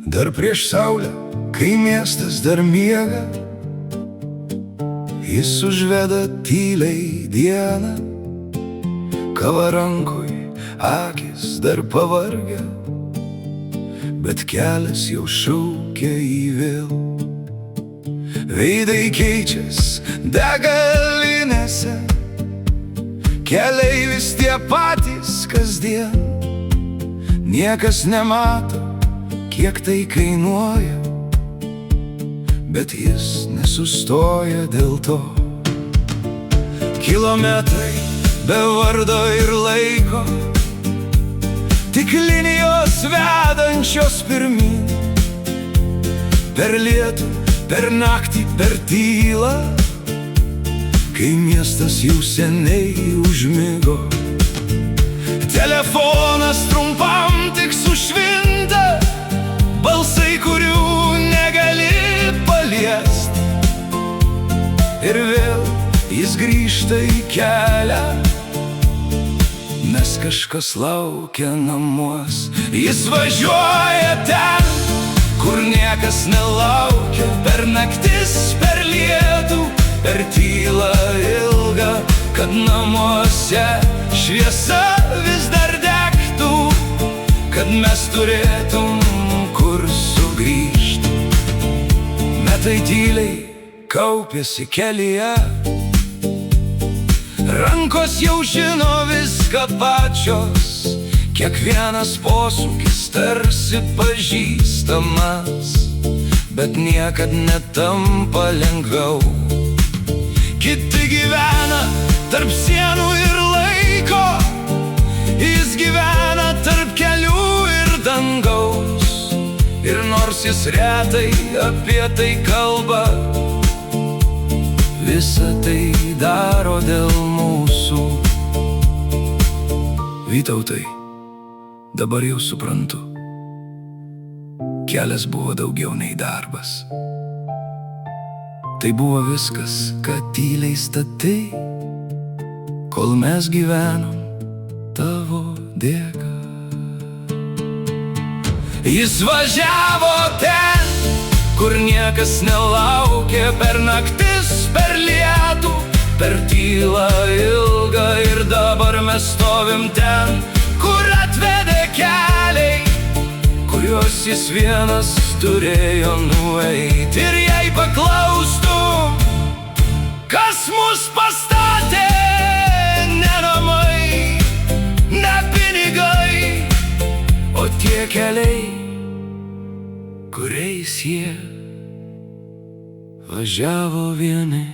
Dar prieš saulę, kai miestas dar miega, jis užveda tyliai dieną. Kava rankoj, akis dar pavargę, bet kelias jau šaukia į vėl. Veidai keičias degalinėse, keliai vis tie patys kasdien. Niekas nemato, kiek tai kainuoja, bet jis nesustoja dėl to. Kilometrai be vardo ir laiko, tik linijos vedančios pirmyn. Per lietų, per naktį, per tylą, kai miestas jau seniai užmigo. Telefonas trumpam tik sušvinta, balsai, kurių negali paliest. Ir vėl jis grįžta į kelią, nes kažkas laukia namuos. Jis važiuoja ten, kur niekas nelaukia, per naktis, per lietų, per tylą ilgą, kad namuose šviesa vis dar degtų, kad mes turėtum kur sugrįžt. Metai tyliai kaupėsi kelyje, rankos jau žino viską pačios, kiekvienas posūkis tarsi pažįstamas, bet niekad netampa lengviau. Kiti gyvena tarp sienų ir laiko, jis gyvena tarp kelių ir dangaus. Ir nors jis retai apie tai kalba, visa tai daro dėl mūsų. Vytautai, dabar jau suprantu, kelias buvo daugiau nei darbas. Tai buvo viskas, ką tyliai statei, kol mes gyvenom tavo dėka. Jis važiavo ten, kur niekas nelaukė, per naktis, per lietų, per tylą ilgą. Ir dabar mes stovim ten, kur atvedė keliai, kuriuos jis vienas turėjo nueiti. Ir jei paklaustum, kas mus pastatė, ne namai, ne pinigai, o tie keliai, kuriais jie važiavo vieni.